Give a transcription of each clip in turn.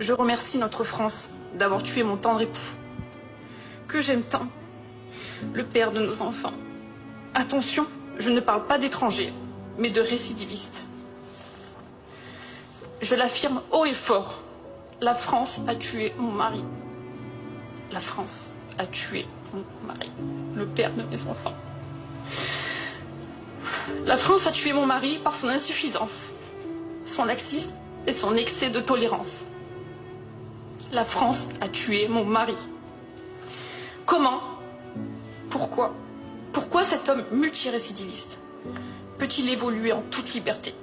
Je remercie notre France d'avoir tué mon tendre époux, que j'aime tant, le père de nos enfants. Attention, je ne parle pas d'étrangers, mais de récidivistes. Je l'affirme haut et fort, la France a tué mon mari. La France a tué mon mari, le père de mes enfants. La France a tué mon mari par son insuffisance, son laxisme et son excès de tolérance. La France a tué mon mari. Comment? Pourquoi? Pourquoi cet homme multirécidiviste peut-il évoluer en toute liberté?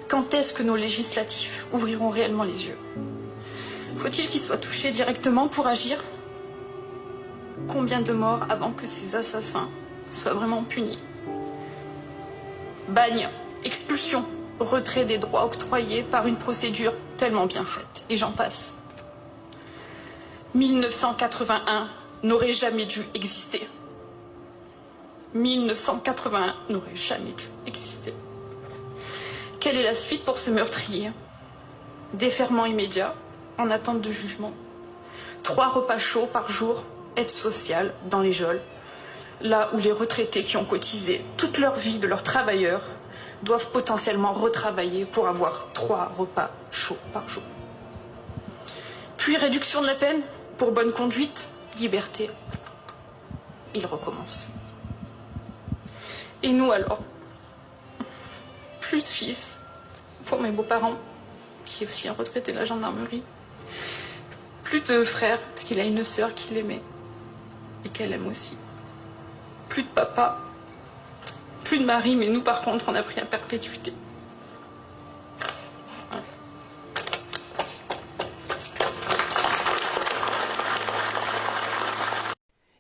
Quand est-ce que nos législatifs ouvriront réellement les yeux? Faut-il qu'il soit touché directement pour agir? Combien de morts avant que ces assassins soient vraiment punis? Bagne, expulsion, retrait des droits octroyés par une procédure tellement bien faite, et j'en passe. 1981 n'aurait jamais dû exister. 1981 n'aurait jamais dû exister. Quelle est la suite pour ce meurtrier? Déferment immédiat, en attente de jugement. 3 repas chauds par jour, aide sociale dans les geôles, là où les retraités qui ont cotisé toute leur vie de leurs travailleurs doivent potentiellement retravailler pour avoir 3 repas chauds par jour. Puis réduction de la peine pour bonne conduite, liberté. Il recommence. Et nous alors? Plus de fils pour mes beaux-parents, qui est aussi un retraité de la gendarmerie. Plus de frères, parce qu'il a une sœur qui l'aimait et qu'elle aime aussi. Plus de papa, plus de mari, mais nous par contre on a pris à perpétuité. Ouais.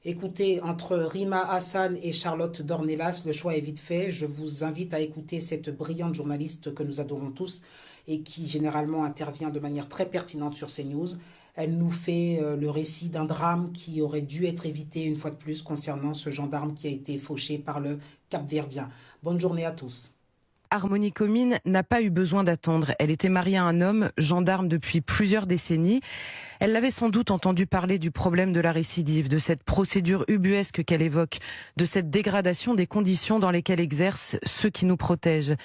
Écoutez, entre Rima Hassan et Charlotte Dornelas, le choix est vite fait. Je vous invite à écouter cette brillante journaliste que nous adorons tous et qui généralement intervient de manière très pertinente sur CNews. Elle nous fait le récit d'un drame qui aurait dû être évité une fois de plus concernant ce gendarme qui a été fauché par le Cap-Verdien. Bonne journée à tous. Harmonie Comines n'a pas eu besoin d'attendre. Elle était mariée à un homme, gendarme depuis plusieurs décennies. Elle l'avait sans doute entendu parler du problème de la récidive, de cette procédure ubuesque qu'elle évoque, de cette dégradation des conditions dans lesquelles exercent ceux qui nous protègent.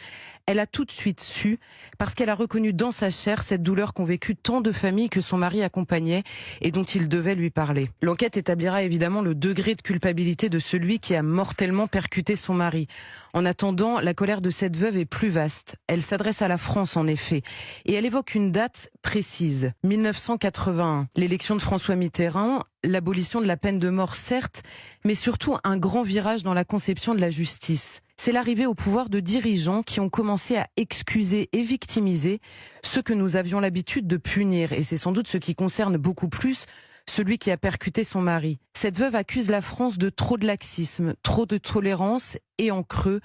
Elle a tout de suite su, parce qu'elle a reconnu dans sa chair cette douleur qu'ont vécue tant de familles que son mari accompagnait et dont il devait lui parler. L'enquête établira évidemment le degré de culpabilité de celui qui a mortellement percuté son mari. En attendant, la colère de cette veuve est plus vaste. Elle s'adresse à la France en effet, et elle évoque une date précise, 1981. L'élection de François Mitterrand, l'abolition de la peine de mort certes, mais surtout un grand virage dans la conception de la justice. C'est l'arrivée au pouvoir de dirigeants qui ont commencé à excuser et victimiser ceux que nous avions l'habitude de punir. Et c'est sans doute ce qui concerne beaucoup plus celui qui a percuté son mari. Cette veuve accuse la France de trop de laxisme, trop de tolérance et en creux,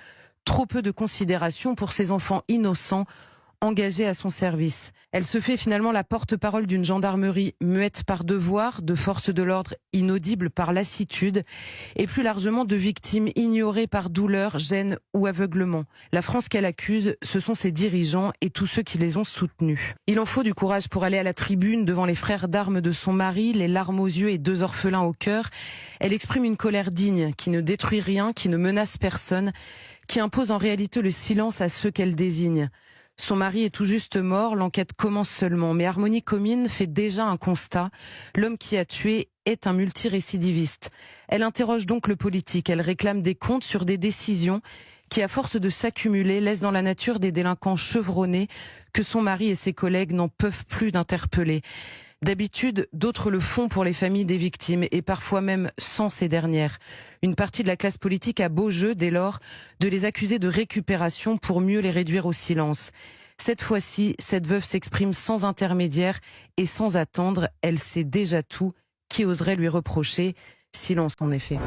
trop peu de considération pour ses enfants innocents engagée à son service. Elle se fait finalement la porte-parole d'une gendarmerie muette par devoir, de forces de l'ordre inaudibles par lassitude et plus largement de victimes ignorées par douleur, gêne ou aveuglement. La France qu'elle accuse, ce sont ses dirigeants et tous ceux qui les ont soutenus. Il en faut du courage pour aller à la tribune devant les frères d'armes de son mari, les larmes aux yeux et 2 orphelins au cœur. Elle exprime une colère digne, qui ne détruit rien, qui ne menace personne, qui impose en réalité le silence à ceux qu'elle désigne. Son mari est tout juste mort, l'enquête commence seulement. Mais Harmonie Comines fait déjà un constat. L'homme qui a tué est un multirécidiviste. Elle interroge donc le politique. Elle réclame des comptes sur des décisions qui, à force de s'accumuler, laissent dans la nature des délinquants chevronnés que son mari et ses collègues n'en peuvent plus d'interpeller. D'habitude, d'autres le font pour les familles des victimes et parfois même sans ces dernières. Une partie de la classe politique a beau jeu, dès lors, de les accuser de récupération pour mieux les réduire au silence. Cette fois-ci, cette veuve s'exprime sans intermédiaire et sans attendre. Elle sait déjà tout. Qui oserait lui reprocher? Silence en effet.